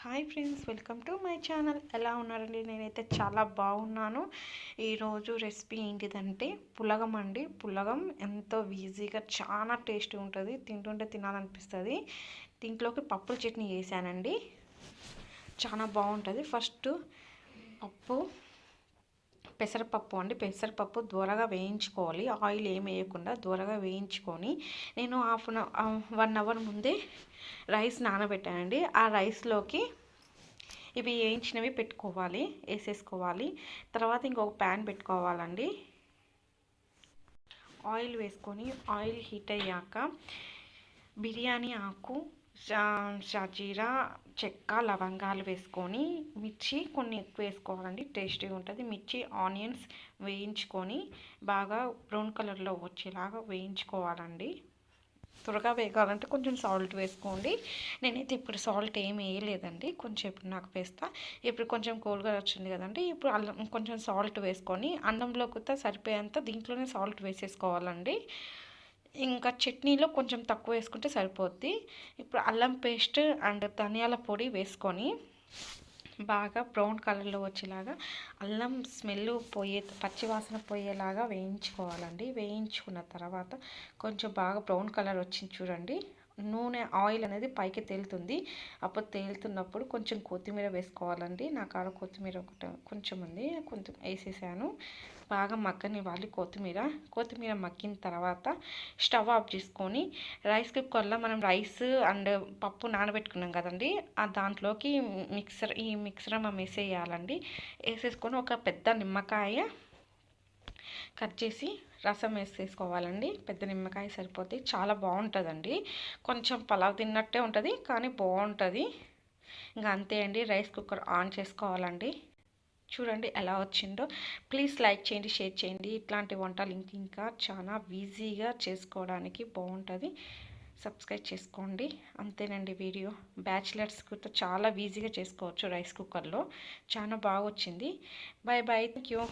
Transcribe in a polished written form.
Hi friends, welcome to my channel. ఎలా ఉన్నారండి? నేనైతే చాలా బాగున్నాను. ఈరోజు రెసిపీ ఏంటిదంటే పులగం అండి. పులగం ఎంతో ఈజీగా చాలా టేస్టీ ఉంటుంది, తింటుంటే తినాలనిపిస్తుంది. దీంట్లోకి పప్పుల చట్నీ చేశానండి, చాలా బాగుంటుంది. ఫస్ట్ పెసరపప్పు అండి. పెసరపప్పు దూరగా వేయించుకోవాలి, ఆయిల్ ఏం వేయకుండా దూరగా వేయించుకొని నేను 1 అవర్ ముందే రైస్ నానబెట్టానండి. ఆ రైస్లోకి ఇవి వేయించినవి వేసేసుకోవాలి. తర్వాత ఇంకొక ప్యాన్ పెట్టుకోవాలండి. ఆయిల్ వేసుకొని ఆయిల్ హీట్ అయ్యాక బిర్యానీ ఆకు, షాజీరా, చెక్క, లవంగాలు వేసుకొని మిర్చి కొన్ని ఎక్కువ వేసుకోవాలండి, టేస్టీగా ఉంటుంది. మిర్చి, ఆనియన్స్ వేయించుకొని బాగా బ్రౌన్ కలర్లో వచ్చేలాగా వేయించుకోవాలండి. త్వరగా వేగాలంటే కొంచెం సాల్ట్ వేసుకోండి. నేనైతే ఇప్పుడు సాల్ట్ ఏమి వేయలేదండి, కొంచెం ఇప్పుడు నాకు వేస్తా. ఇప్పుడు కొంచెం కోల్గా వచ్చింది కదండి, ఇప్పుడు అల్లం కొంచెం సాల్ట్ వేసుకొని అన్నంలోకి సరిపోయేంత దీంట్లోనే సాల్ట్ వేసేసుకోవాలండి. ఇంకా చట్నీలో కొంచెం తక్కువ వేసుకుంటే సరిపోద్ది. ఇప్పుడు అల్లం పేస్ట్ అండ్ ధనియాల పొడి వేసుకొని బాగా బ్రౌన్ కలర్లో వచ్చేలాగా అల్లం స్మెల్ పచ్చివాసన పోయేలాగా వేయించుకోవాలండి. వేయించుకున్న తర్వాత కొంచెం బాగా బ్రౌన్ కలర్ వచ్చింది చూడండి, ఆయిల్ అనేది పైకి తేలుతుంది. అప్పుడు తేలుతున్నప్పుడు కొంచెం కొత్తిమీర వేసుకోవాలండి. నా కాడ కొత్తిమీర కొంచెం ఉంది, కొంచెం వేసేసాను. బాగా మగ్గనివ్వాలి కొత్తిమీర మగ్గిన తర్వాత స్టవ్ ఆఫ్ చేసుకొని రైస్ కుక్కర్లో మనం రైస్ అండ్ పప్పు నానబెట్టుకున్నాం కదండి, ఆ దాంట్లోకి ఈ మిక్సర్ వేసేయాలండి. వేసేసుకొని ఒక పెద్ద నిమ్మకాయ కట్ చేసి రసం వేసేసుకోవాలండి. పెద్ద నిమ్మకాయ సరిపోతే చాలా బాగుంటుందండి. కొంచెం పలావ్ తిన్నట్టే ఉంటుంది కానీ బాగుంటుంది. ఇంకా అంతే అండి, రైస్ కుక్కర్ ఆన్ చేసుకోవాలండి. చూడండి ఎలా వచ్చిందో. ప్లీజ్ లైక్ చేయండి, షేర్ చేయండి. ఇట్లాంటి వంటలు ఇంకా చాలా ఈజీగా చేసుకోవడానికి బాగుంటుంది. సబ్స్క్రైబ్ చేసుకోండి. అంతేనండి వీడియో. బ్యాచిలర్స్ కూడా చాలా ఈజీగా చేసుకోవచ్చు రైస్ కుక్కర్లో. చాలా బాగా వచ్చింది. Bye bye, thank you.